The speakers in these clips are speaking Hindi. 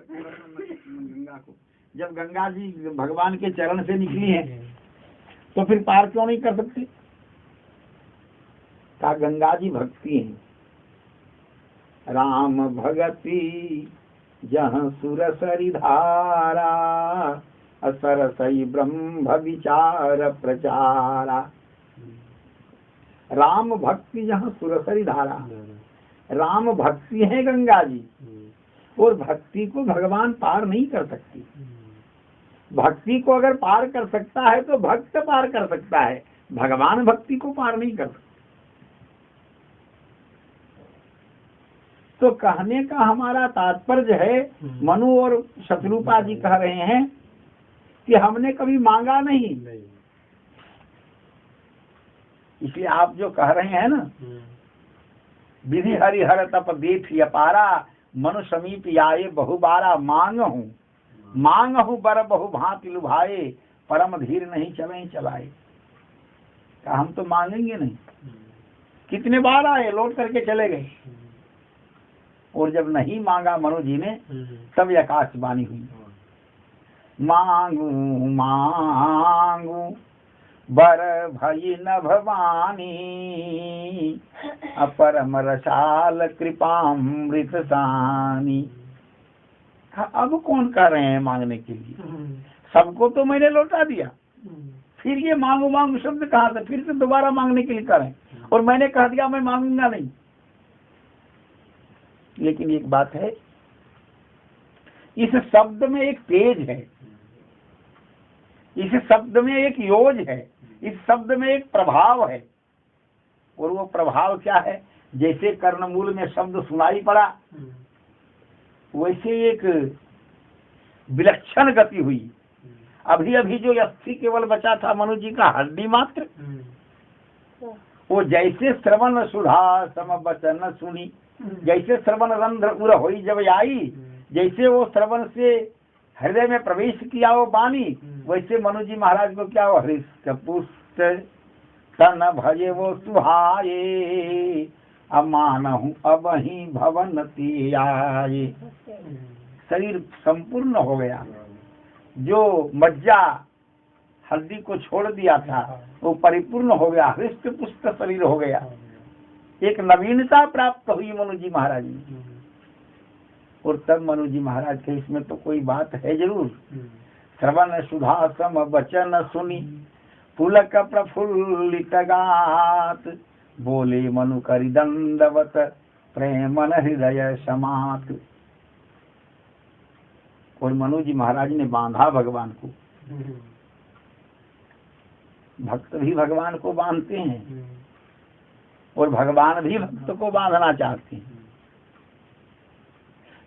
गंगा को। जब गंगा जी भगवान के चरण से निकली है तो फिर पार क्यों नहीं कर सकती? का गंगा जी भक्ति है। राम भगति जहाँ सुरसरि धारा, असरसई ब्रह्म विचार प्रचारा। राम भक्ति जहाँ सुरसरि धारा, राम भक्ति है गंगा जी, और भक्ति को भगवान पार नहीं कर सकती। भक्ति को अगर पार कर सकता है तो भक्त पार कर सकता है, भगवान भक्ति को पार नहीं कर सकता। तो कहने का हमारा तात्पर्य है, मनु और शत्रुपा जी कह रहे हैं कि हमने कभी मांगा नहीं। इसलिए आप जो कह रहे हैं ना, विधि हरिहर तप देख अपारा, मनु समीप आए बहुबारा। मांग हूँ बर बहु भांति लुभाए, परम धीर नहीं चले चलाए। हम तो मांगेंगे नहीं। कितने बार आए, लौट करके चले गए। और जब नहीं मांगा मनु जी ने, तब आकाशवाणी हुई, मांगू मांगू बर भई न भवानी, अपरम रसाल कृपामृत सानी। अब कौन कह रहे हैं मांगने के लिए? सबको तो मैंने लौटा दिया, फिर ये मांगू मांगू शब्द कहाँ से? फिर से दोबारा मांगने के लिए कह रहे हैं, और मैंने कह दिया मैं मांगूंगा नहीं। लेकिन एक बात है, इस शब्द में एक तेज है, इस शब्द में एक योज है, इस शब्द में एक प्रभाव है। और वो प्रभाव क्या है? जैसे कर्णमूल में शब्द सुनाई पड़ा, वैसे एक विलक्षण गति हुई। अभी अभी जो अस्थि केवल बचा था मनु जी का, हड्डी मात्र, वो जैसे श्रवण सुधा सम वचन सुनी, जैसे श्रवण रंध्र उर होई जब आई, जैसे वो श्रवण से हृदय में प्रवेश किया वो बानी, वैसे मनु जी महाराज को क्या, वो हृष्ट पुष्ट तन भजे वो सुहाये, अमानहु अब ही भवन आए। शरीर संपूर्ण हो गया, जो मज्जा हल्दी को छोड़ दिया था वो परिपूर्ण हो गया, हृष्ट पुष्ट शरीर हो गया। एक नवीनता प्राप्त हुई मनु जी महाराज में। और तब मनु जी महाराज के इसमें तो कोई बात है जरूर। श्रवण सुधा सम वचन सुनी, पुलक प्रफुल्लित गात, बोले मनु करि दंडवत, प्रेमन हृदय समात। और मनु जी महाराज ने बांधा भगवान को। भक्त भी भगवान को बांधते हैं और भगवान भी भक्त को बांधना चाहते हैं।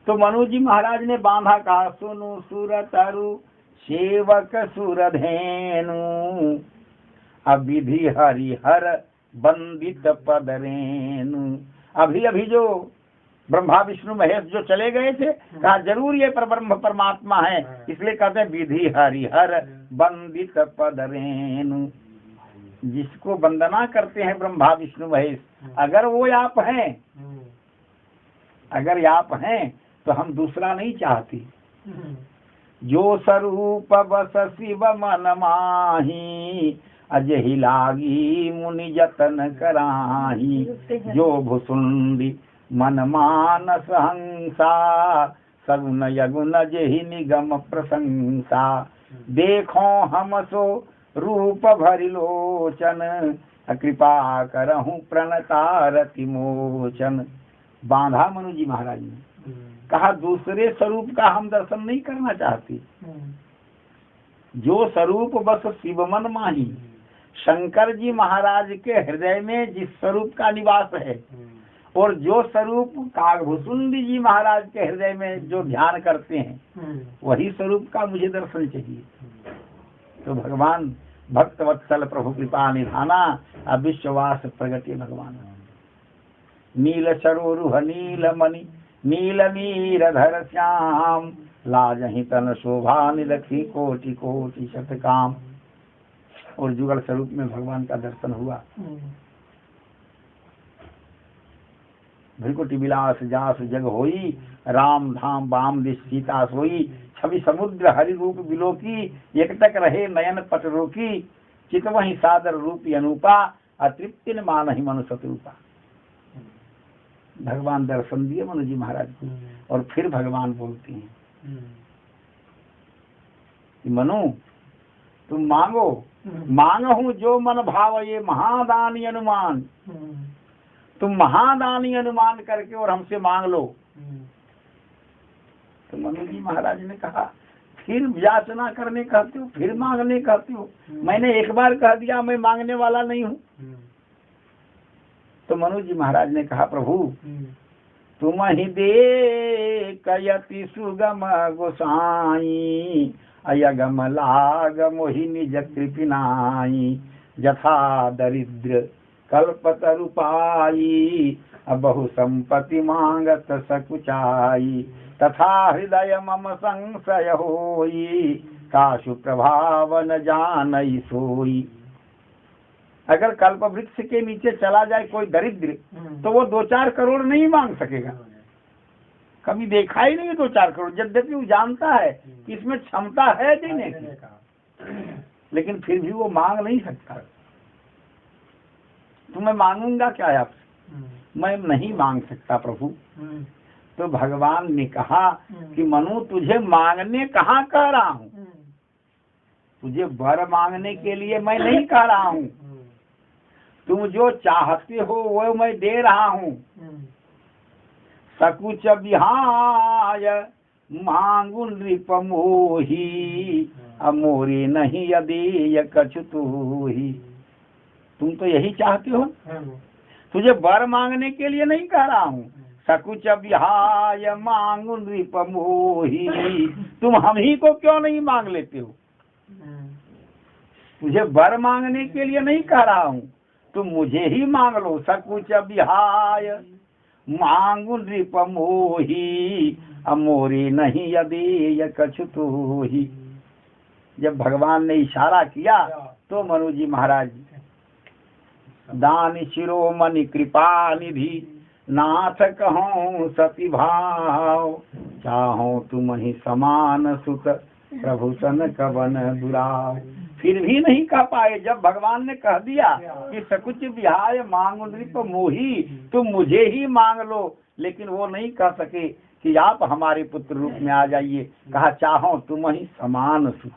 तो मनु जी महाराज ने बांधा, कहा सुनु सुर तरु सेवक सुरधेनु, अविधि हरिहर बंदित पद रेनु। अभी अभी जो ब्रह्मा विष्णु महेश जो चले गए थे, कहा जरूर ये परब्रह्म परमात्मा है, इसलिए कहते हैं विधि हरिहर बंदित पद रेनु। जिसको वंदना करते हैं ब्रह्मा विष्णु महेश, अगर वो आप हैं, अगर आप हैं तो हम दूसरा नहीं चाहते। जो स्वरूप बस शिव मन माही, अजहि लागी मुनि जतन कराही। जो भुसुंडी मन मानस हंसा, सगुन यगुन जहि निगम प्रशंसा। देखो हम सो रूप भरि लोचन, कृपा करहूँ प्रणतारति मोचन। बांधा मनु जी महाराज ने, कहा दूसरे स्वरूप का हम दर्शन नहीं करना चाहते। जो स्वरूप बस शिव मन माही, शंकर जी महाराज के हृदय में जिस स्वरूप का निवास है, और जो स्वरूप कागभूषुंडी जी महाराज के हृदय में जो ध्यान करते हैं, वही स्वरूप का मुझे दर्शन चाहिए। तो भगवान भक्त वत्सल प्रभु कृपा निधाना, अविश्वास प्रगति भगवान। नील सरोरुह नील मणि, नील नीरधर श्याम, लाजहि तन शोभा निरखी कोटि कोटि शतकाम। और जुगल स्वरूप में भगवान का दर्शन हुआ। भृकुटि विलास जास जग होई, राम धाम बाम दिश सीता सोई, छवि समुद्र हरि रूप बिलोकी, एकटक रहे नयन पट रोकी, चितवहि सादर रूपी अनूपा, अतृप्ति न मानहि मनु शत्रुपा। भगवान दर्शन दिए मनु जी महाराज को, और फिर भगवान बोलते हैं कि मनु तुम मांगो, मांगहूं जो मन भाव ये महादानी अनुमान, तुम महादानी अनुमान करके और हमसे मांग लो। तो मनु जी महाराज ने कहा फिर याचना करने कहते हो, फिर मांगने कहते हो, मैंने एक बार कह दिया मैं मांगने वाला नहीं हूँ। तो मनु जी महाराज ने कहा प्रभु तुम ही दे कयति सुगम गोसाई, अयगम लाग मोहि निज कृपिनाई, जथा दरिद्र कल्पतरुपाई, बहु संपत्ति मांगत सकुचाई, तथा हृदय मम संशय होई, काशु प्रभाव न जानई सोई। अगर कल्प वृक्ष के नीचे चला जाए कोई दरिद्र तो वो 2-4 करोड़ नहीं मांग सकेगा, कभी देखा ही नहीं 2-4 करोड़, यद्यपि वो जानता है कि इसमें क्षमता है देने की, लेकिन फिर भी वो मांग नहीं सकता। तो मैं मांगूंगा क्या आपसे, मैं नहीं मांग सकता प्रभु। तो भगवान ने कहा कि मनु तुझे मांगने कहाँ कह रहा हूँ, तुझे वर मांगने के लिए मैं नहीं कह रहा हूँ, तुम जो चाहते हो वो मैं दे रहा हूँ। सकुच विहाय मांगु नृप मोही, अमोरी नहीं यदि कछु तूही। तुम तो यही चाहते हो, तुझे वर मांगने के लिए नहीं कह रहा हूँ। सकुच विहाय मांगु नृप मोही, तुम हम ही को क्यों नहीं मांग लेते हो। तुझे वर मांगने के लिए नहीं कह रहा हूँ, तुम मुझे ही मांग लो। सकुच विहाय मांगु नृप मोही, अमोरी नहीं यदि कछु तूही। जब भगवान ने इशारा किया तो मनु जी महाराज दान शिरोमणि कृपा निधि, नाथ कहूँ सती भाव, चाहो तुम ही समान सुत प्रभु सन कवन दुराव। फिर भी नहीं कह पाए, जब भगवान ने कह दिया कि सकुच विहाय मांगु नृप मोही, तुम मुझे ही मांग लो, लेकिन वो नहीं कह सके कि आप हमारे पुत्र रूप में आ जाइए। कहा चाहो तुम ही समान सुत,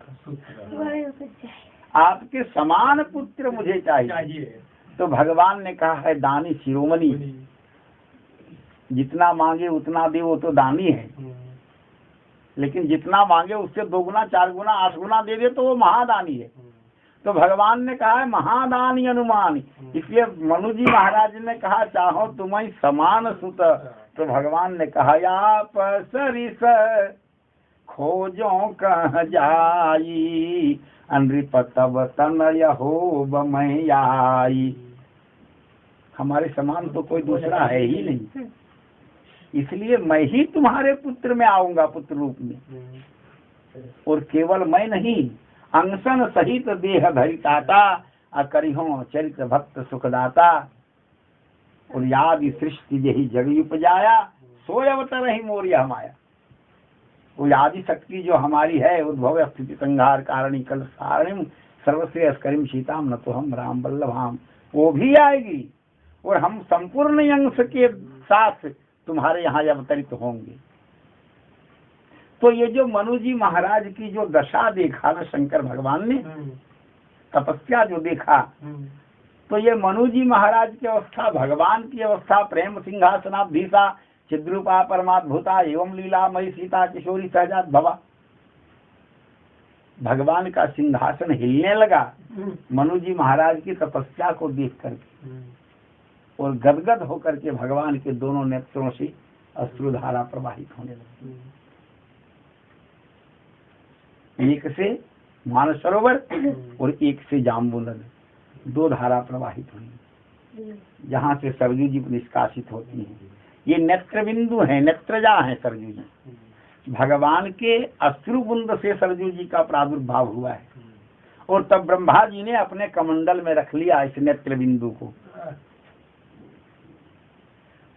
आपके समान पुत्र मुझे चाहिए। तो भगवान ने कहा है दानी शिरोमणि, जितना मांगे उतना दे, वो तो दानी है, लेकिन जितना मांगे उससे 2 गुना 4 गुना 8 गुना दे दे तो वो महादानी है। तो भगवान ने कहा है महादानी अनुमान, इसलिए मनु जी महाराज ने कहा चाहो तुम्हें समान सुत। तो भगवान ने कहा आप सरिस खोजो कह जाई, अनृप तब तनय होब मैं आई। हमारे समान तो कोई दूसरा है ही नहीं, इसलिए मैं ही तुम्हारे पुत्र में आऊंगा, पुत्र रूप में। और केवल मैं नहीं, अंशन सहित देह धरिताता, अकरिहो चरित्र भक्त सुखदाता। और यादि सृष्टि यही जग उपजाया, सोय अवतर ही मोरिया माया। वो आदि शक्ति जो हमारी है, उद्भव स्थिति संहार कारिणी कल सारणिम सर्वश्रेयस करीम सीताम न तो हम राम वल्लभाम, वो भी आएगी और हम संपूर्ण अंश के साथ तुम्हारे यहाँ अवतरित होंगे। तो ये जो मनु जी महाराज की जो दशा देखा ना शंकर भगवान ने, तपस्या जो देखा, तो ये मनु जी महाराज की अवस्था, भगवान की अवस्था, प्रेम सिंहासनाधीशा चिद्रूपा परमाद्भुता एवं लीलामयी सीता किशोरी सहजात भवा। भगवान का सिंहासन हिलने लगा मनु जी महाराज की तपस्या को देख करके, और गदगद होकर के भगवान के दोनों नेत्रों से अश्रुधारा प्रवाहित होने लगी। एक से मानसरोवर और एक से जाम्बू नदी, 2 धारा प्रवाहित हुई, जहाँ से सरजू जी निष्कासित होती हैं। ये नेत्र बिंदु है, नेत्रजा है सरजू जी। भगवान के अश्रु बुंद से सरजू जी का प्रादुर्भाव हुआ है, और तब ब्रह्मा जी ने अपने कमंडल में रख लिया इस नेत्र बिंदु को।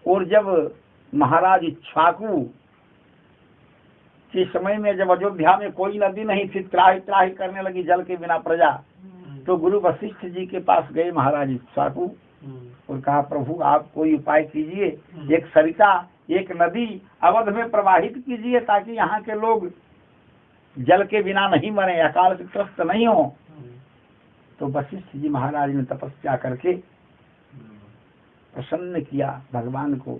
और जब महाराज इक्ष्वाकु के समय में जब अयोध्या में कोई नदी नहीं थी, त्राही त्राही करने लगी जल के बिना प्रजा, तो गुरु वशिष्ठ जी के पास गए महाराज इक्ष्वाकु और कहा, प्रभु आप कोई उपाय कीजिए, एक सरिता, एक नदी अवध में प्रवाहित कीजिए ताकि यहाँ के लोग जल के बिना नहीं मरे, अकाल से त्रस्त नहीं हो। तो वशिष्ठ जी महाराज ने तपस्या करके प्रसन्न किया भगवान को,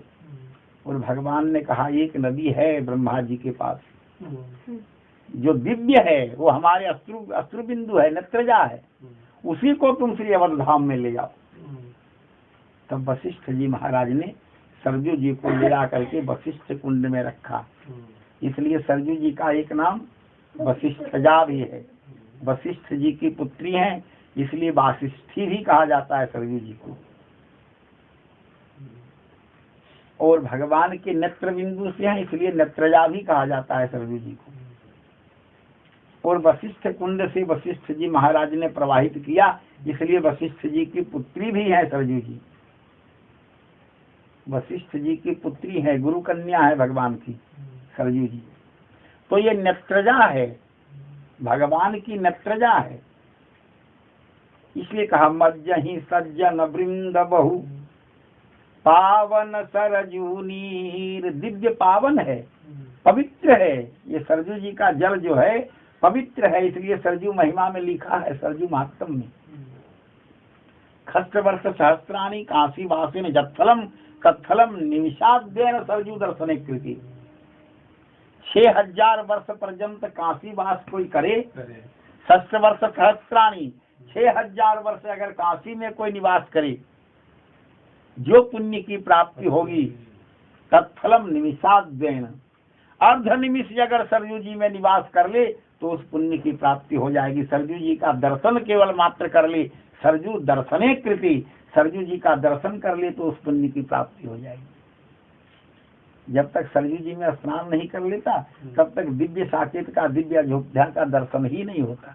और भगवान ने कहा, एक नदी है ब्रह्मा जी के पास जो दिव्य है, वो हमारे अश्रु बिंदु है, नेत्रजा है, उसी को तुम श्री अवध धाम में ले जाओ। तब वशिष्ठ जी महाराज ने सरजू जी को ले आकर के वशिष्ठ कुंड में रखा। इसलिए सरजू जी का एक नाम वशिष्ठजा भी है। वशिष्ठ जी की पुत्री हैं, इसलिए वासिष्ठी भी कहा जाता है सरजू जी को। और भगवान के नेत्र बिंदु से हैं, इसलिए नेत्रजा भी कहा जाता है सरजू जी को। और वशिष्ठ कुंड से वशिष्ठ जी महाराज ने प्रवाहित किया, इसलिए वशिष्ठ जी की पुत्री भी है सरजू जी। वशिष्ठ जी की पुत्री है, गुरु कन्या है भगवान की सरजू जी। तो ये नेत्रजा है, भगवान की नेत्रजा है। इसलिए कहा, मज्जहि सज्जन वृंद बहु पावन सरजू नीर। दिव्य पावन है, पवित्र है। ये सरजू जी का जल जो है पवित्र है, इसलिए सरजू महिमा में लिखा है, सरजू महात्म में, खष्ट वर्ष सहस्त्राणी काशी वासिन जत्फलम तत्फलम निमिषाद्येन सरजू दर्शने कृति। 6000 वर्ष पर्यंत काशी वास कोई करे, खष्ट वर्ष सहस्त्राणी, 6000 वर्ष अगर काशी में कोई निवास करे, जो पुण्य की प्राप्ति होगी, तत्फलम निमिषाद्येन, अर्ध निमिष अगर सरजू जी में निवास कर ले तो उस पुण्य की प्राप्ति हो जाएगी। सरजू जी का दर्शन केवल मात्र कर ले, सरजू दर्शने कृति, सरजू जी का दर्शन कर ले तो उस पुण्य की प्राप्ति हो जाएगी। जब तक सरजू जी में स्नान नहीं कर लेता तब तक दिव्य साकेत का, दिव्य अयोध्या का दर्शन ही नहीं होता।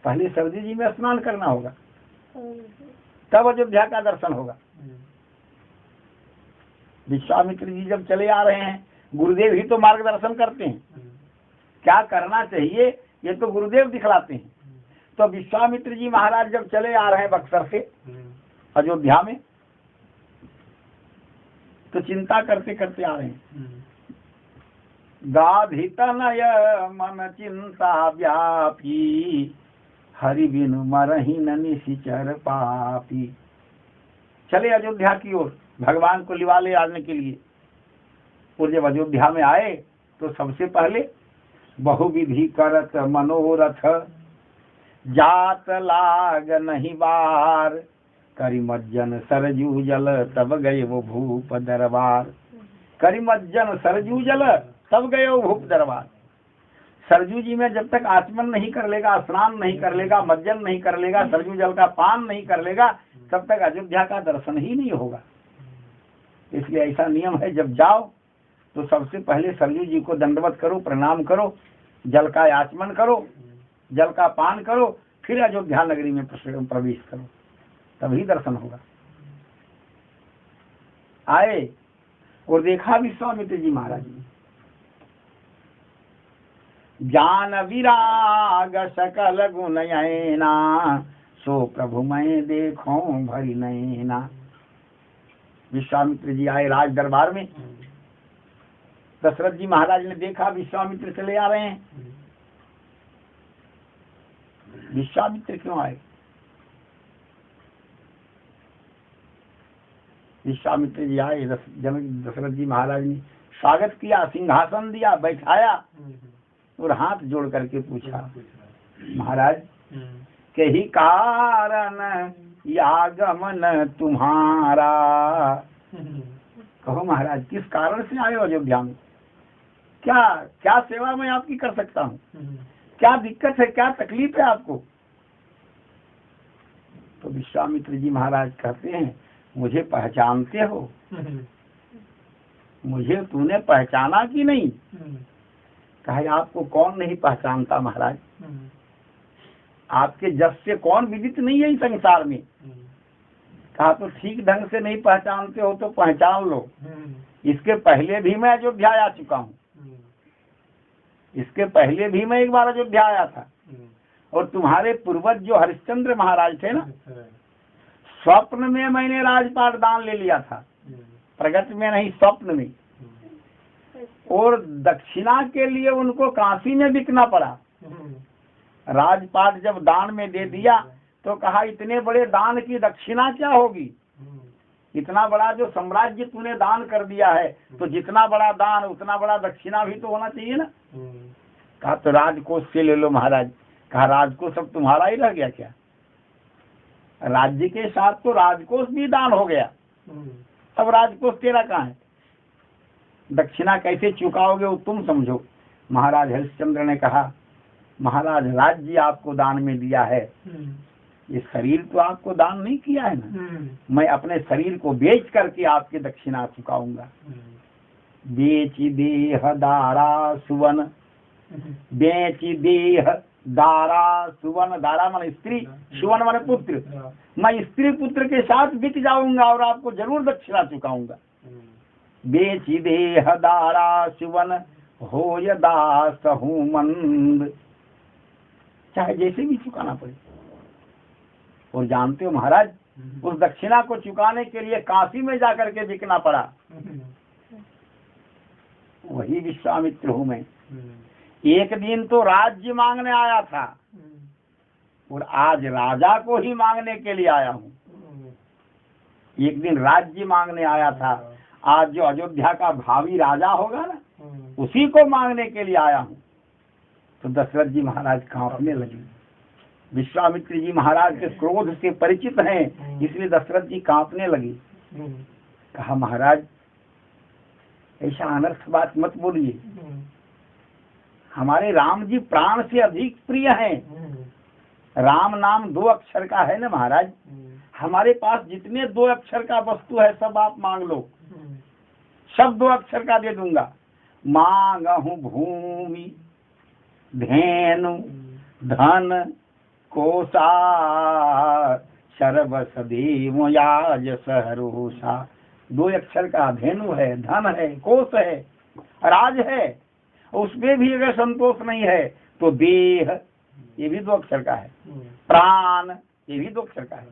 पहले सरजू जी में स्नान करना होगा, तब अयोध्या का दर्शन होगा। विश्वामित्र जी जब चले आ रहे हैं, गुरुदेव ही तो मार्गदर्शन करते हैं, क्या करना चाहिए ये तो गुरुदेव दिखलाते हैं। तो विश्वामित्र जी महाराज जब चले आ रहे हैं बक्सर से अयोध्या में, तो चिंता करते करते आ रहे हैं। गाधित नय मन चिंता व्यापी, हरि बिनु मरहि न निशिचर पापी। चले अयोध्या की ओर भगवान को लिवा ले आने के लिए। और जब अयोध्या में आए तो सबसे पहले बहुविधि करत मनोरथ, जात लाग नहीं बार, करिमज्जन सरजू जल तब गए वो भूप दरबार। करिमज्जन सरजू जल तब गए वो भूप दरबार। सरजू जी में जब तक आचमन नहीं कर लेगा, स्नान नहीं कर लेगा, मज्जन नहीं कर लेगा, सरजू जल का पान नहीं कर लेगा, तब तक अयोध्या का दर्शन ही नहीं होगा। इसलिए ऐसा नियम है, जब जाओ तो सबसे पहले सरजू जी को दंडवत करो, प्रणाम करो, जल का आचमन करो, जल का पान करो, फिर अयोध्या नगरी में प्रवेश करो, तभी दर्शन होगा। आए और देखा विश्वामित्र जी महाराज ने, जान विराग सकल गुण नयना, सो प्रभु मैं देखो भरी नयना। विश्वामित्र जी आए राज दरबार में। दशरथ जी महाराज ने देखा विश्वामित्र चले आ रहे हैं। विश्वामित्र क्यों आए? विश्वामित्र जी आए, दशरथ जी महाराज ने स्वागत किया, सिंहासन दिया, बैठाया और हाथ जोड़ करके पूछा, महाराज कही कारण यागमन तुम्हारा। कहो महाराज, किस कारण से आए हो अयोध्या में? क्या क्या सेवा मैं आपकी कर सकता हूँ? क्या दिक्कत है, क्या तकलीफ है आपको? तो विश्वामित्र जी महाराज कहते हैं, मुझे पहचानते हो? मुझे तूने पहचाना कि नहीं? कहे, आपको कौन नहीं पहचानता महाराज, आपके जस से कौन विदित नहीं है इस संसार में। कहा तो ठीक ढंग से नहीं पहचानते हो तो पहचान लो, इसके पहले भी मैं अयोध्या आ चुका हूँ, इसके पहले भी मैं एक बार अयोध्या आया था, और तुम्हारे पूर्वज जो हरिश्चंद्र महाराज थे ना, स्वप्न में मैंने राजपाट दान ले लिया था, प्रगट में नहीं, स्वप्न में, और दक्षिणा के लिए उनको काशी में बिकना पड़ा। राजपाट जब दान में दे दिया तो कहा इतने बड़े दान की दक्षिणा क्या होगी, इतना बड़ा जो साम्राज्य तूने दान कर दिया है तो जितना बड़ा दान उतना बड़ा दक्षिणा भी तो होना चाहिए ना। कहा तो राजकोष से ले लो महाराज। कहा राजकोष सब तुम्हारा ही रह गया क्या, राज्य के साथ तो राजकोष भी दान हो गया, अब राजकोष तेरा कहाँ है, दक्षिणा कैसे चुकाओगे वो तुम समझो। महाराज हरिश्चंद्र ने कहा महाराज राज्य आपको दान में दिया है, ये शरीर तो आपको दान नहीं किया है ना, मैं अपने शरीर को बेच करके आपकी दक्षिणा चुकाऊंगा। बेच देह दारा सुवन, बेच देह दारा सुवन, दारा माने स्त्री, सुवन माने पुत्र, मैं स्त्री पुत्र के साथ बिक जाऊंगा और आपको जरूर दक्षिणा चुकाऊंगा। बेच देह दारा सुवन हो या दास हूँ मंद, चाहे जैसे भी चुकाना पड़े। और जानते हो महाराज उस दक्षिणा को चुकाने के लिए काशी में जाकर के बिकना पड़ा। वही विश्वामित्र हूँ मैं। एक दिन तो राज्य मांगने आया था और आज राजा को ही मांगने के लिए आया हूँ। एक दिन राज्य मांगने आया था, आज जो अयोध्या का भावी राजा होगा ना उसी को मांगने के लिए आया हूँ। तो दशरथ जी महाराज कांपने लगे। विश्वामित्र जी महाराज के क्रोध से परिचित हैं, इसलिए दशरथ जी कांपने लगे। कहा महाराज ऐसा अनर्थ बात मत बोलिए, हमारे राम जी प्राण से अधिक प्रिय हैं। राम नाम 2 अक्षर का है ना महाराज, हमारे पास जितने 2 अक्षर का वस्तु है सब आप मांग लो, सब 2 अक्षर का दे दूंगा। मांगहूँ भूमि धेनु धन कोसा सर्व सदैव याज सहरोषा। 2 अक्षर का धेनु है, धन है, कोष है, राज है, उसमें भी अगर संतोष नहीं है तो देह, ये भी 2 अक्षर का है, प्राण, ये भी 2 अक्षर का है।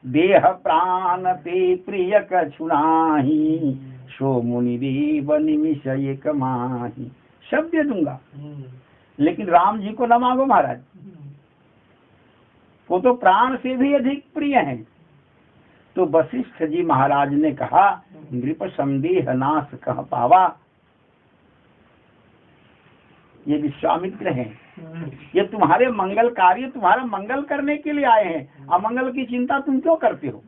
देह प्राण ते प्रिय कछुनाही, सो मुनि देव निमिष एक माही। सब दे दूंगा, लेकिन राम जी को न मांगो महाराज, वो तो प्राण से भी अधिक प्रिय हैं। तो वशिष्ठ जी महाराज ने कहा नृप संदेह नाश कह पावा। ये विश्वामित्र हैं, ये तुम्हारे मंगल कार्य, तुम्हारा मंगल करने के लिए आए हैं, अमंगल की चिंता तुम क्यों करते हो।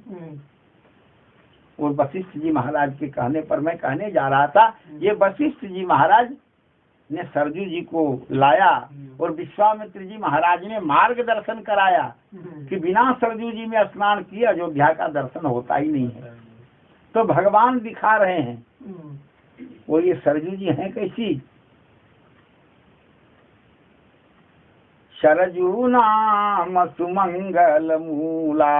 और वशिष्ठ जी महाराज के कहने पर मैं कहने जा रहा था, ये वशिष्ठ जी महाराज ने सरजू जी को लाया और विश्वामित्र जी महाराज ने मार्गदर्शन कराया कि बिना सरजू जी में स्नान किए अयोध्या का दर्शन होता ही नहीं है। तो भगवान दिखा रहे हैं। और ये सरजू जी हैं कैसी, सरजू नाम सुमंगल मूला,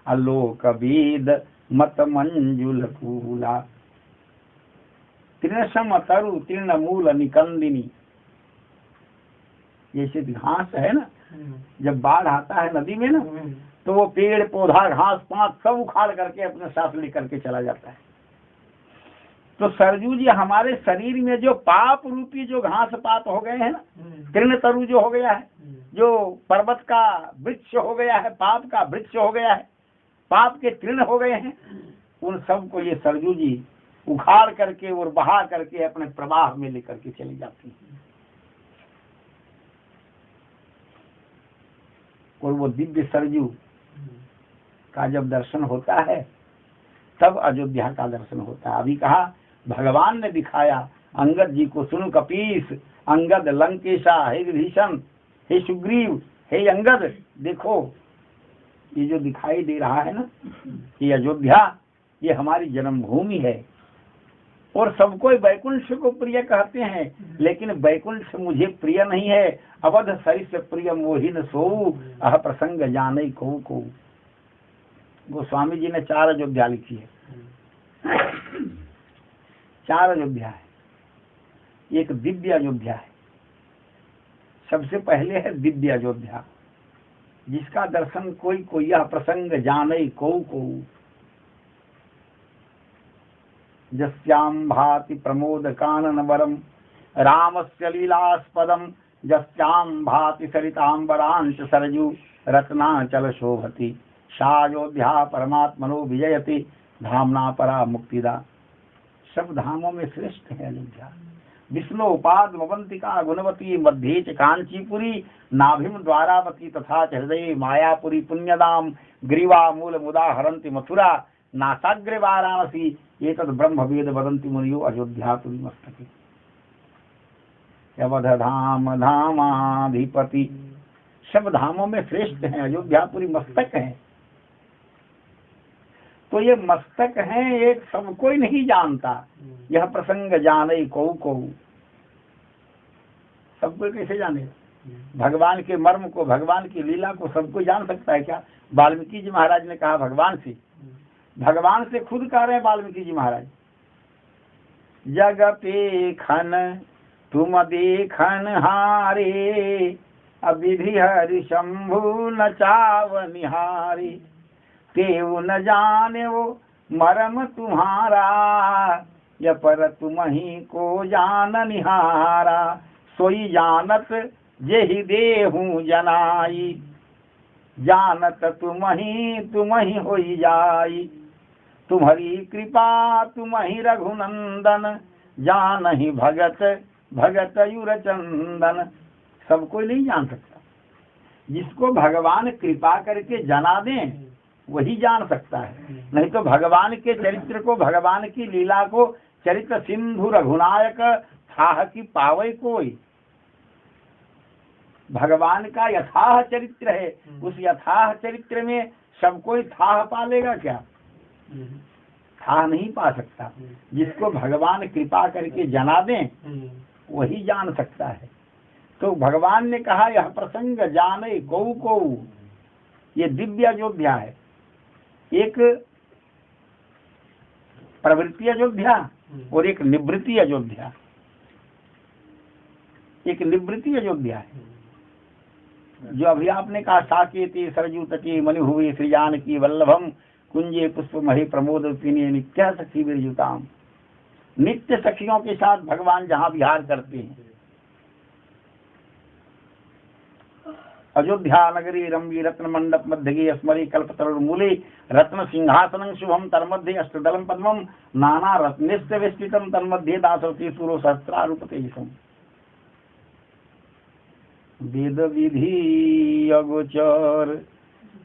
आलोक वेद मत मंजुल फूला। तृणसम तरु तृणमूल निकंदिनी। जैसे घास है ना, जब बाढ़ आता है नदी में ना तो वो पेड़ पौधा घास पात सब उखाड़ करके अपने साथ लेकर के चला जाता है। तो सरजू जी हमारे शरीर में जो पाप रूपी जो घास पात हो गए हैं ना, तृण तरु जो हो गया है, जो पर्वत का वृक्ष हो गया है, पाप का वृक्ष हो गया है, पाप के तृण हो गए हैं, उन सब को ये सरजू जी उखाड़ करके और बहा करके अपने प्रवाह में लेकर के चली जाती है। और वो दिव्य सरजू का जब दर्शन होता है तब अयोध्या का दर्शन होता है। अभी कहा भगवान ने दिखाया अंगद जी को, सुन कपीस अंगद लंकेशा, हे विभीषण, हे सुग्रीव, हे अंगद, देखो ये जो दिखाई दे रहा है ना, ये अयोध्या, ये हमारी जन्मभूमि है। और सबको वैकुंठ को प्रिय कहते हैं, लेकिन वैकुंठ मुझे प्रिय नहीं है। अवध सरिस प्रिय मोहिन सोऊ, अह प्रसंग जाने को। गोस्वामी जी ने 4 अयोध्या लिखी है। 4 अयोध्या है। एक दिव्य अयोध्या है। सबसे पहले है दिव्य अयोध्या, जिसका दर्शन कोई कोई यह प्रसंग जाने को जस्याम भाति प्रमोद कानन वरम रामस्य लीलास्पदम जस्याम भाति सरितांबरांश सरजू रत्नाचल शोभति सायोध्या परमात्मनो विजयति धामना परा मुक्तिदा। सब धामों में श्रेष्ठ है अयोध्या। विष्णु उपाद मवंतिका गुणवती मध्य च कांचीपुरी नाभिम द्वारावती तथा च हृदय मायापुरी पुण्यदाम ग्रीवा मूल मुदा हरंति मथुरा नासाग्रे वाराणसी ये तद ब्रह्म वेद वदंति मुनियो अयोध्यापुरी मस्तके। अवध धाम धामाधिपति, सब धामों में श्रेष्ठ है अयोध्यापुरी मस्तक है। तो ये मस्तक है, एक सब कोई नहीं जानता। यह प्रसंग जाने को सब कोई कैसे जाने? भगवान के मर्म को, भगवान की लीला को सब कोई जान सकता है क्या? वाल्मीकि जी महाराज ने कहा भगवान से खुद कह रहे हैं वाल्मीकि जी महाराज, जग पे खन तुम देखन हारे अविधि हरि शंभु न चाव निहारे तेऊ न जाने वो मरम तुम्हारा य पर तुम ही को जान निहारा सोई जानत जेहि देहू जनाई जानत तुम ही होई जाई तुम्हारी कृपा तुम ही रघुनंदन जानहि भगत युर चंदन। सब कोई नहीं जान सकता। जिसको भगवान कृपा करके जना दें वही जान सकता है। नहीं तो भगवान के चरित्र को, भगवान की लीला को चरित्र सिंधु रघुनायक थाह की पावे कोई। भगवान का यथाह चरित्र है, उस यथाह चरित्र में सब कोई थाह पालेगा क्या? थाह नहीं पा सकता। जिसको भगवान कृपा करके जना दें वही जान सकता है। तो भगवान ने कहा यह प्रसंग जाने को ये दिव्य अयोध्या है। एक प्रवृत्ति अयोध्या और एक निवृत्ति अयोध्या। एक निवृत्ति अयोध्या है जो अभी आपने कहा साकेती सरजू तटी मणि हुई श्रीजान की वल्लभम कुंजे पुष्प मही प्रमोद नित्य सखी विरजुताम। नित्य सखियों के साथ भगवान जहाँ विहार करते हैं। अयोध्या नगरी रम्भी रत्न मंडप मध्य स्मरी कल्पतरुर मूले रत्न सिंहासनं शुभम तन्मध्ये अष्टदलम पद्मम नाना रत्नेश्च वेष्टितम तन्मध्ये दासवती सूरो सहस्रारूप तेजसम। वेद विधि अगोचर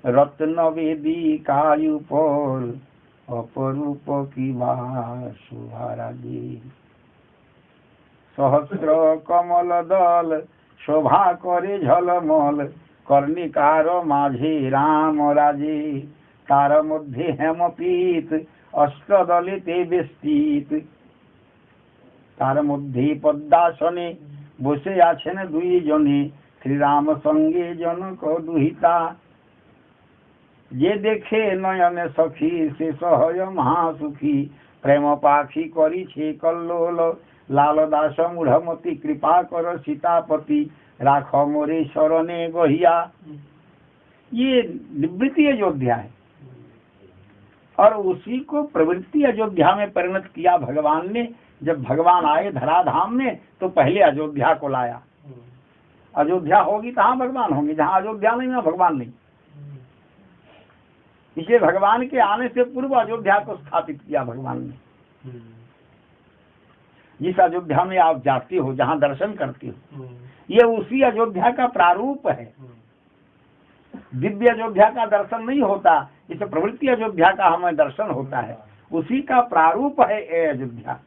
रत्न वेदी कायु पर अपरूप की शोभा राजे सहस्र कमल दल शोभा करे झलमल कर्णिकार माझे राम राजे तार मध्य हेमपीत अष्टदलिते बेष्टित तार मध्य पद्मासने बसे आছেন दुई जने श्रीराम संगे जनक दुहिता जे देखे नयन सखी से सहय महासुखी प्रेम पाखी करी छे कल्लोल लाल दास मूढ़मती कृपा कर सीतापति राख मोरे शरणे गहिया। ये निवृत्ति अयोध्या है और उसी को प्रवृत्ति अयोध्या में परिणत किया भगवान ने। जब भगवान आए धराधाम में तो पहले अयोध्या को लाया। अयोध्या होगी तो हाँ भगवान होंगे, जहाँ अयोध्या नहीं वहाँ भगवान नहीं। इसलिए भगवान के आने से पूर्व अयोध्या को स्थापित किया भगवान ने। जिस अयोध्या में आप जाते हो, जहाँ दर्शन करते हो, ये उसी अयोध्या का प्रारूप है। दिव्य अयोध्या का दर्शन नहीं होता, इसे प्रवृत्ति अयोध्या का हमें दर्शन होता है। उसी का प्रारूप है ये अयोध्या।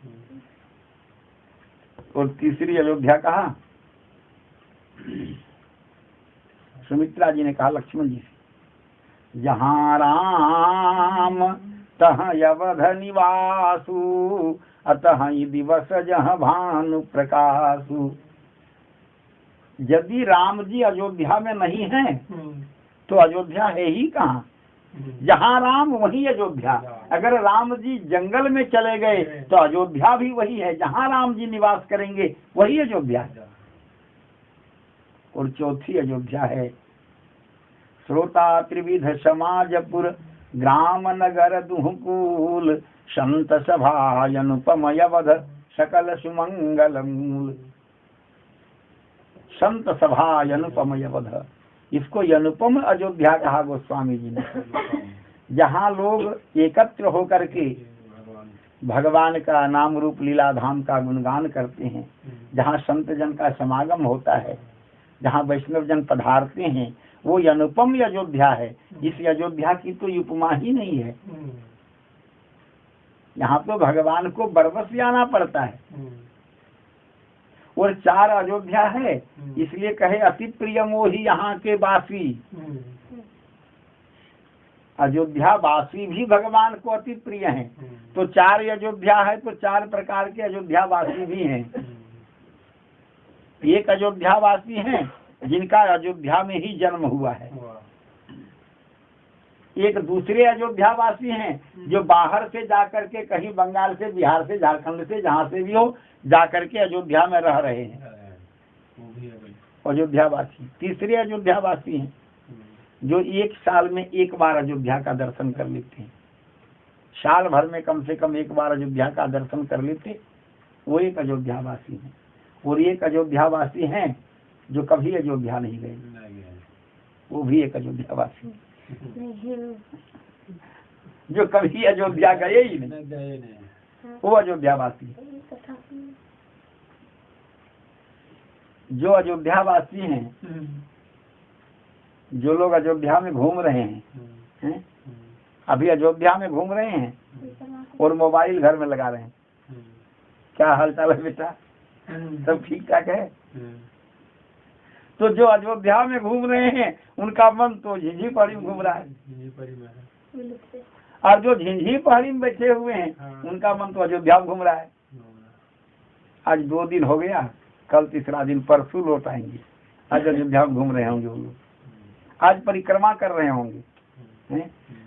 और तीसरी अयोध्या कहा सुमित्रा जी ने कहा लक्ष्मण जी से, जहाँ राम तह अवध निवासु अतः दिवस जहाँ भानु प्रकाशु। यदि राम जी अयोध्या में नहीं है तो अयोध्या है ही कहाँ? जहाँ राम वहीं अयोध्या। अगर राम जी जंगल में चले गए तो अयोध्या भी वही है, जहाँ राम जी निवास करेंगे वही अयोध्या है। और चौथी अयोध्या है श्रोता त्रिविध समाजपुर ग्राम नगर दुहकूल संत सभा अनुपम यवध सकल सुमंगल मूल। संत सभा अनुपम यवध, इसको अनुपम अयोध्या कहा गोस्वामी जी ने। जहाँ लोग एकत्र होकर के भगवान का नाम रूप लीला धाम का गुणगान करते हैं, जहाँ संत जन का समागम होता है, जहाँ वैष्णव जन पधारते हैं, वो अनुपम अयोध्या है। इस अयोध्या की तो उपमा ही नहीं है। यहाँ तो भगवान को बरबस जाना पड़ता है। और 4 अयोध्या है, इसलिए कहे अति प्रिय मोही यहाँ के वासी। अयोध्या वासी भी भगवान को अति प्रिय हैं। तो 4 अयोध्या है तो 4 प्रकार के अयोध्या वासी भी हैं। एक अयोध्या वासी हैं जिनका अयोध्या में ही जन्म हुआ है। एक दूसरे अयोध्या वासी हैं जो बाहर से जाकर के, कहीं बंगाल से, बिहार से, झारखंड से, जहाँ से भी हो, जाकर के अयोध्या में रह रहे हैं, अयोध्या वासी। तीसरे अयोध्या वासी हैं जो 1 साल में 1 बार अयोध्या का दर्शन कर लेते हैं। साल भर में कम से कम 1 बार अयोध्या का दर्शन कर लेते, वो एक अयोध्या वासी हैं। और एक अयोध्या वासी हैं जो कभी अयोध्या नहीं गए, वो भी एक अयोध्या वासी। जो कभी अयोध्या गए ही नहीं, वो अयोध्या वासी। जो अयोध्या वासी हैं, जो लोग अयोध्या में घूम रहे हैं, अभी अयोध्या में घूम रहे हैं और मोबाइल घर में लगा रहे हैं, क्या हाल चाल है बेटा, सब ठीक ठाक है। तो जो अयोध्या में घूम रहे हैं उनका मन तो झिंझी पहाड़ी में घूम रहा है, और जो झिंझी पहाड़ी में बैठे हुए हैं उनका मन तो अयोध्या में घूम रहा है। आज 2 दिन हो गया, कल तीसरा दिन, परसों लौट आएंगे। आज अयोध्या में घूम रहे होंगे वो लोग, आज परिक्रमा कर रहे होंगे,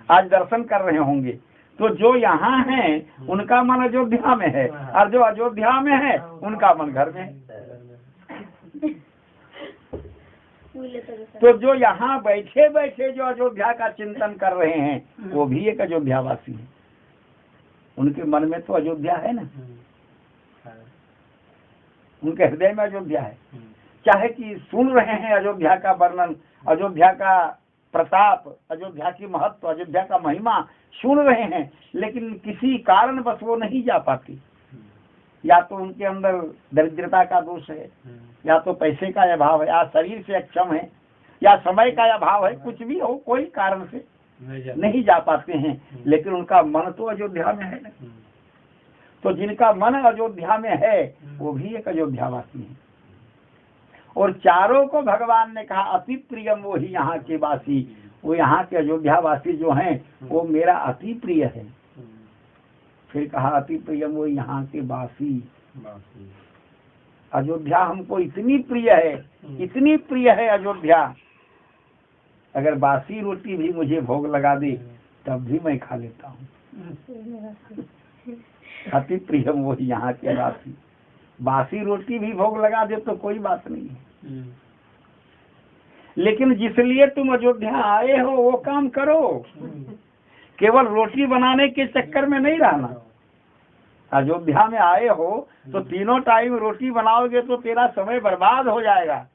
आज दर्शन कर रहे होंगे। तो जो यहाँ हैं उनका मन अयोध्या में है, और जो अयोध्या में है उनका मन घर में है। तो जो यहाँ बैठे बैठे जो अयोध्या का चिंतन कर रहे हैं वो भी एक अयोध्या वासी है। उनके मन में तो अयोध्या है ना, उनके हृदय में अयोध्या है। चाहे कि सुन रहे हैं अयोध्या का वर्णन, अयोध्या का प्रताप, अयोध्या की महत्व, अयोध्या का महिमा सुन रहे हैं, लेकिन किसी कारण बस वो नहीं जा पाती। या तो उनके अंदर दरिद्रता का दोष है, या तो पैसे का अभाव है, या शरीर से अक्षम है, या समय का अभाव है, कुछ भी हो, कोई कारण से नहीं जा पाते हैं। लेकिन उनका मन तो अयोध्या में है। तो जिनका मन अयोध्या में है वो भी एक अयोध्यावासी है। और चारों को भगवान ने कहा अति प्रियम वो ही यहाँ के वासी। वो यहाँ के अयोध्यावासी जो हैं वो मेरा अति प्रिय है। फिर कहा अति प्रियम वो यहाँ के वासी। अयोध्या हमको इतनी प्रिय है, इतनी प्रिय है अयोध्या, अगर बासी रोटी भी मुझे भोग लगा दे तब भी मैं खा लेता हूँ। अति प्रियम वो यहाँ के वासी। बासी रोटी भी भोग लगा दे तो कोई बात नहीं है, लेकिन जिसलिए तुम अयोध्या आए हो वो काम करो। केवल रोटी बनाने के चक्कर में नहीं रहना। अयोध्या में आए हो तो तीनों टाइम रोटी बनाओगे तो तेरा समय बर्बाद हो जाएगा।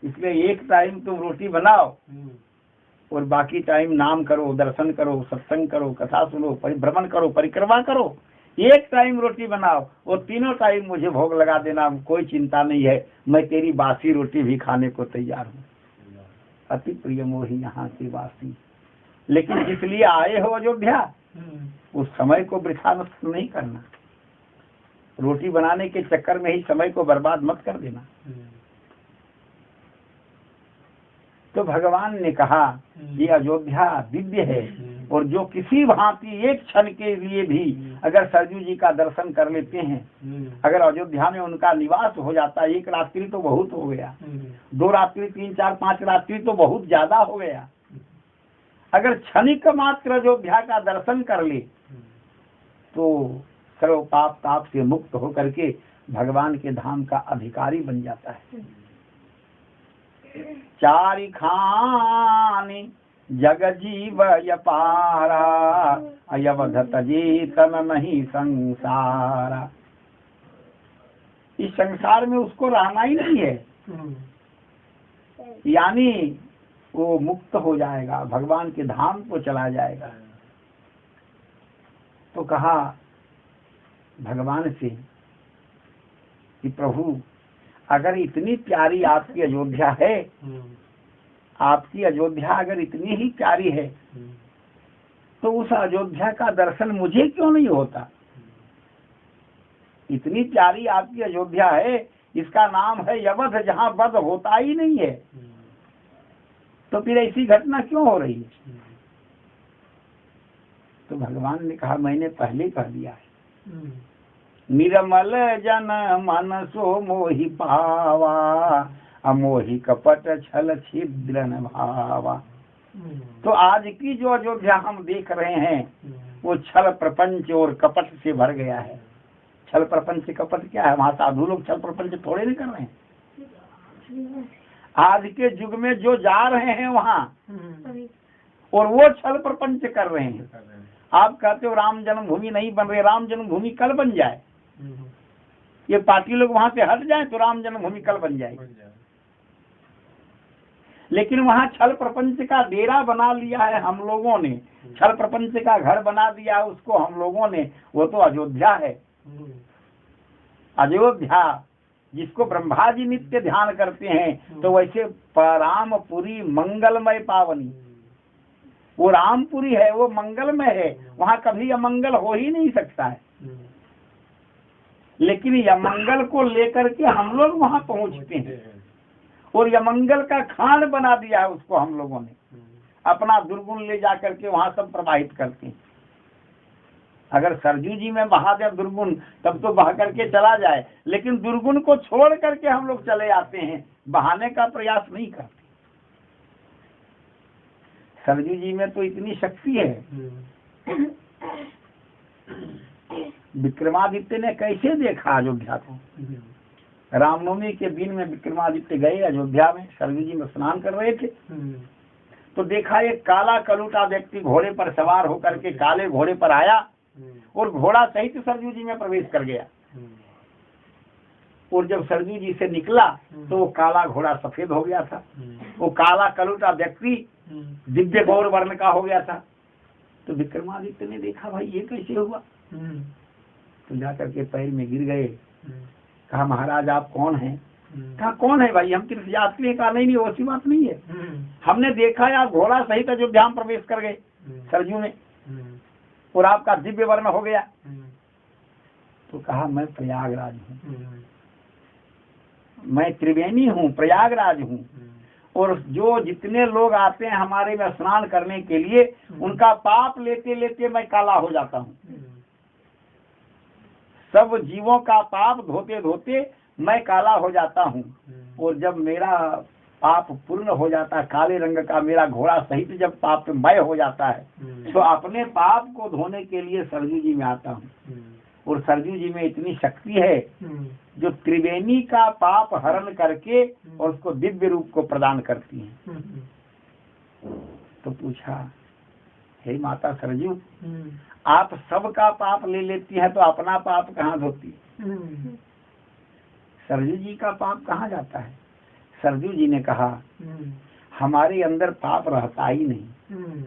इसलिए एक टाइम तुम रोटी बनाओ और बाकी टाइम नाम करो, दर्शन करो, सत्संग करो, कथा सुनो, परिभ्रमण करो, परिक्रमा करो। एक टाइम रोटी बनाओ और तीनों टाइम मुझे भोग लगा देना, कोई चिंता नहीं है, मैं तेरी बासी रोटी भी खाने को तैयार हूँ। अति प्रिय मोही यहाँ के वासी। लेकिन जिसलिए आए हो अयोध्या उस समय को वृथा नष्ट नहीं करना। रोटी बनाने के चक्कर में ही समय को बर्बाद मत कर देना। तो भगवान ने कहा ये अयोध्या दिव्य है, और जो किसी भांति एक क्षण के लिए भी अगर सरजू जी का दर्शन कर लेते हैं, अगर अयोध्या में उनका निवास हो जाता, एक रात्रि तो बहुत हो गया, 2 रात्रि, 3, 4, 5 रात्रि तो बहुत ज्यादा हो गया। अगर क्षणिक मात्र अयोध्या का दर्शन कर ले तो सर्व पाप ताप से मुक्त होकर के भगवान के धाम का अधिकारी बन जाता है। चारि खानी जग जीव यपारा अयवध तजे तन नहीं संसारा। इस संसार में उसको रहना ही नहीं है, यानी वो मुक्त हो जाएगा, भगवान के धाम को चला जाएगा। तो कहा भगवान से कि प्रभु अगर इतनी प्यारी आपकी अयोध्या है, आपकी अयोध्या अगर इतनी ही प्यारी है तो उस अयोध्या का दर्शन मुझे क्यों नहीं होता। इतनी प्यारी आपकी अयोध्या है, इसका नाम है यवध, जहाँ वध होता ही नहीं है, तो फिर ऐसी घटना क्यों हो रही है। तो भगवान ने कहा मैंने पहले कह दिया है, निर्मल जन मन सो मोहि पावा अमोहि कपट छल छिद्र न भावा। तो आज की जो अयोध्या हम देख रहे हैं वो छल प्रपंच और कपट से भर गया है। छल प्रपंच से कपट क्या है, वहाँ साधु लोग छल प्रपंच थोड़े नहीं कर रहे हैं। आज के युग में जो जा रहे हैं वहाँ और वो छल प्रपंच कर रहे हैं। आप कहते हो राम जन्मभूमि नहीं बन रही, राम जन्मभूमि कल बन जाए, ये पार्टी लोग वहां से हट जाए तो राम जन्मभूमि कल बन जाएगी। लेकिन वहाँ छल प्रपंच का डेरा बना लिया है हम लोगों ने, छल प्रपंच का घर बना दिया है उसको हम लोगों ने, वो तो अयोध्या है। अयोध्या जिसको ब्रह्मा जी नित्य ध्यान करते हैं, तो वैसे रामपुरी मंगलमय पावनी, वो रामपुरी है, वो मंगलमय है, वहाँ कभी अमंगल हो ही नहीं सकता है। लेकिन यमंगल को लेकर के हम लोग वहाँ पहुँचते हैं और यमंगल का खान बना दिया है उसको हम लोगों ने, अपना दुर्गुण ले जा करके वहाँ सब प्रवाहित करते हैं। अगर सरजू जी में बहा दे दुर्गुण तब तो बहा करके चला जाए, लेकिन दुर्गुण को छोड़ करके हम लोग चले आते हैं, बहाने का प्रयास नहीं करते। सरजू जी में तो इतनी शक्ति है। विक्रमादित्य ने कैसे देखा अयोध्या को। रामनवमी के दिन में विक्रमादित्य गए अयोध्या में, सरजू जी में स्नान कर रहे थे, तो देखा एक काला कलूटा व्यक्ति घोड़े पर सवार होकर के काले घोड़े पर आया और घोड़ा सहित सरजू जी में प्रवेश कर गया। और जब सरजू जी से निकला तो वो काला घोड़ा सफेद हो गया था, वो काला कलूटा व्यक्ति दिव्य गौर वर्ण का हो गया था। तो विक्रमादित्य ने देखा भाई ये कैसे हुआ, तो जाकर के पैर में गिर गए। कहा महाराज आप कौन हैं। कहा कौन है भाई, हम तीर्थ यात्री हैं। कहा नहीं वैसी बात नहीं है, हमने देखा है आप घोड़ा सहित अयोध्या में प्रवेश कर गए सरजू में और आपका दिव्य वर्ण हो गया। तो कहा मैं प्रयागराज हूँ, मैं त्रिवेणी हूँ, प्रयागराज हूँ, और जो जितने लोग आते हैं हमारे में स्नान करने के लिए उनका पाप लेते लेते मैं काला हो जाता हूँ। सब जीवों का पाप धोते धोते मैं काला हो जाता हूँ, और जब मेरा पाप पूर्ण हो जाता है, काले रंग का मेरा घोड़ा सहित जब पाप मय हो जाता है, तो अपने पाप को धोने के लिए सरजू जी में आता हूँ। और सरजू जी में इतनी शक्ति है जो त्रिवेणी का पाप हरण करके और उसको दिव्य रूप को प्रदान करती है। तो पूछा हे माता सरजू, आप सबका पाप ले लेती है तो अपना पाप कहाँ धोती। सरजू जी का पाप कहाँ जाता है। सरजू जी ने कहा हमारे अंदर पाप रहता ही नहीं।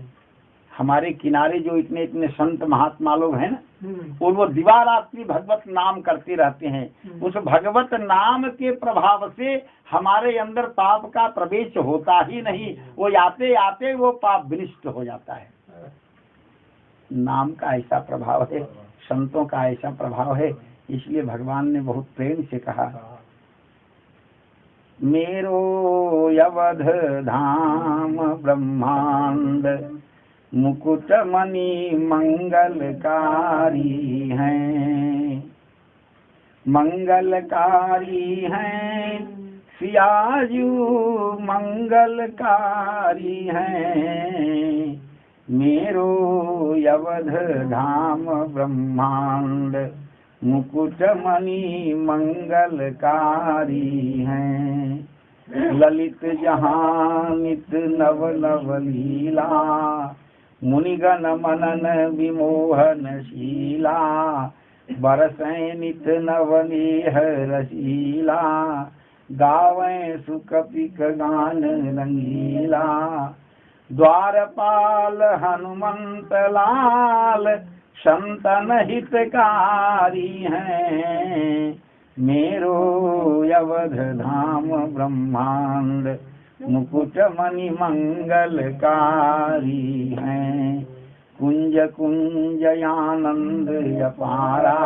हमारे किनारे जो इतने इतने संत महात्मा लोग हैं ना, और वो दिवारात्रि भगवत नाम करते रहते हैं, उस भगवत नाम के प्रभाव से हमारे अंदर पाप का प्रवेश होता ही नहीं, वो आते आते वो पाप विनिष्ट हो जाता है। नाम का ऐसा प्रभाव है, संतों का ऐसा प्रभाव है, इसलिए भगवान ने बहुत प्रेम से कहा मेरो यवध धाम ब्रह्मांड मुकुट मणि मंगलकारी हैं, मंगलकारी हैं सियाजू मंगलकारी हैं, मेरो यवध धाम ब्रह्मांड मुकुट मणि मंगलकारी हैं। ललित जहाँ नित नव नव लीला मुनिगण मनन विमोहनशीला बरसै नित नवनेह रसीला गावें सुकपिक गान रंगीला। द्वारपाल हनुमंत लाल संतन हितकारी हैं। मेरो यवध धाम ब्रह्मांड मुकुट मणि मंगलकारी हैं। कुंज कुंज आनंद अपारा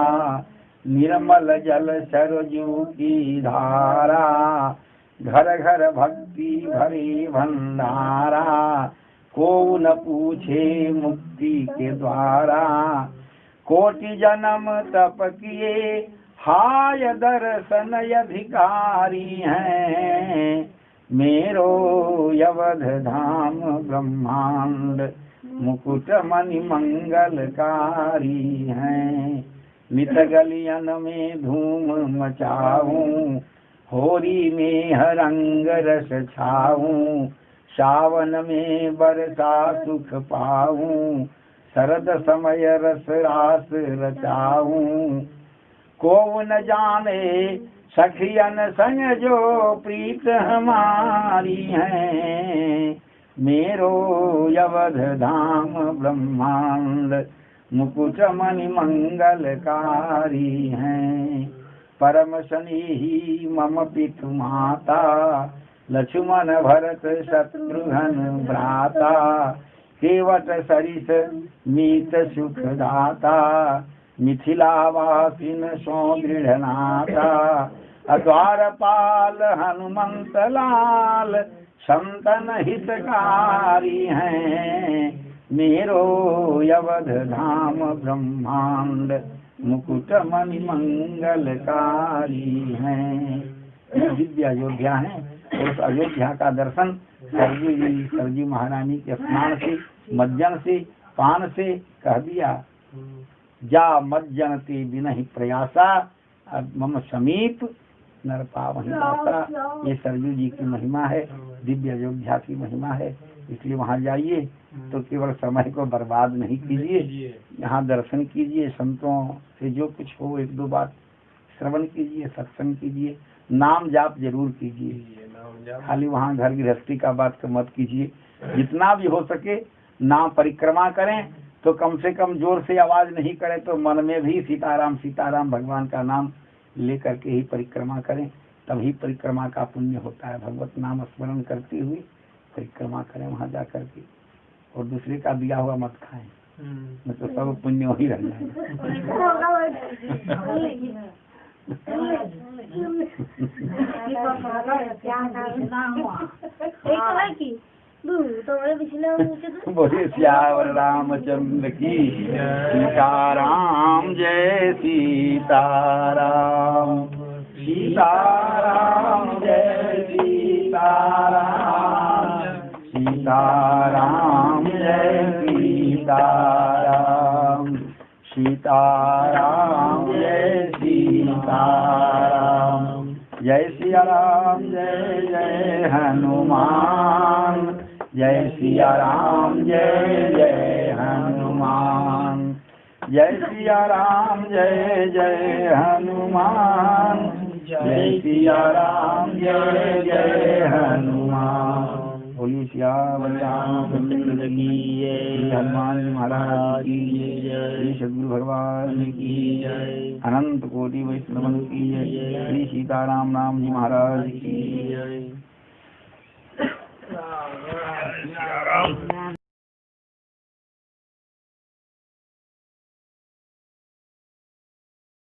निर्मल जल सरजू की धारा। घर घर भक्ति भरी भंडारा को न पूछे मुक्ति के द्वारा। कोटि जन्म तप किए हाय दर्शन अधिकारी हैं। मेरो यवध धाम ब्रह्मांड मुकुट मणि मंगलकारी हैं। नित गलियन में धूम मचाऊं होरी में हरंग रस छाऊं। सावन में बरसा सुख पाऊं शरद समय रस रास रचाऊं। को न जाने सखियन संग जो प्रीत हमारी हैं। मेरो यवध धाम ब्रह्मांड मुकुट मणि मंगलकारी हैं। परम स्नेही मम पितु माता लक्ष्मण भरत शत्रुघ्न भ्राता। केवट सरिस मीत सुख दाता मिथिलावासिन सो दृढ़ नाता। द्वारपाल हनुमंत लाल संतन हितकारी हैं। मेरो यवध धाम ब्रह्मांड मुकुट मणि मंगलकारी हैं। दिव्य अयोध्या है और उस अयोध्या का दर्शन सरजू महारानी के स्नान से मज्जन से पान से कह दिया। जा मज्जनते बिनहि प्रयासा मम समीप नर पावहि दाता। ये सरजू जी की महिमा है, दिव्य अयोध्या की महिमा है। इसलिए वहाँ जाइए तो केवल समय को बर्बाद नहीं कीजिए, यहाँ दर्शन कीजिए। संतों से जो कुछ हो एक दो बात श्रवण कीजिए, सत्संग कीजिए, नाम जाप जरूर कीजिए। खाली वहाँ घर गृहस्थी का बात मत कीजिए। जितना भी हो सके नाम परिक्रमा करें तो कम से कम जोर से आवाज नहीं करें तो मन में भी सीताराम सीताराम भगवान का नाम लेकर के ही परिक्रमा करें, तभी परिक्रमा का पुण्य होता है। भगवत नाम स्मरण करते हुए परिक्रमा करें वहाँ जा करके, और दूसरे का दिया हुआ मत खाएं, नहीं तो सब पुण्य वही रह जाएगा। बोले श्यावर रामचंद्र की सीताराम जय सीताराम। सीताराम जय सीताराम। सीताराम जय सीताराम। सीताराम जय सीताराम। जय सिया राम जय जय हनुमान। जय सिया राम जय जय हनुमान। जय सिया राम जय जय हनुमान। जय सिया राम जय जय हनुमान। बोलिए श्याम रामचंद्र की जय। हनुमान महाराज की जय। श्री सद्गुरु भगवान की जय। अनंत कोटि वैष्णव की जय। श्री सीताराम राम जी महाराज की जय।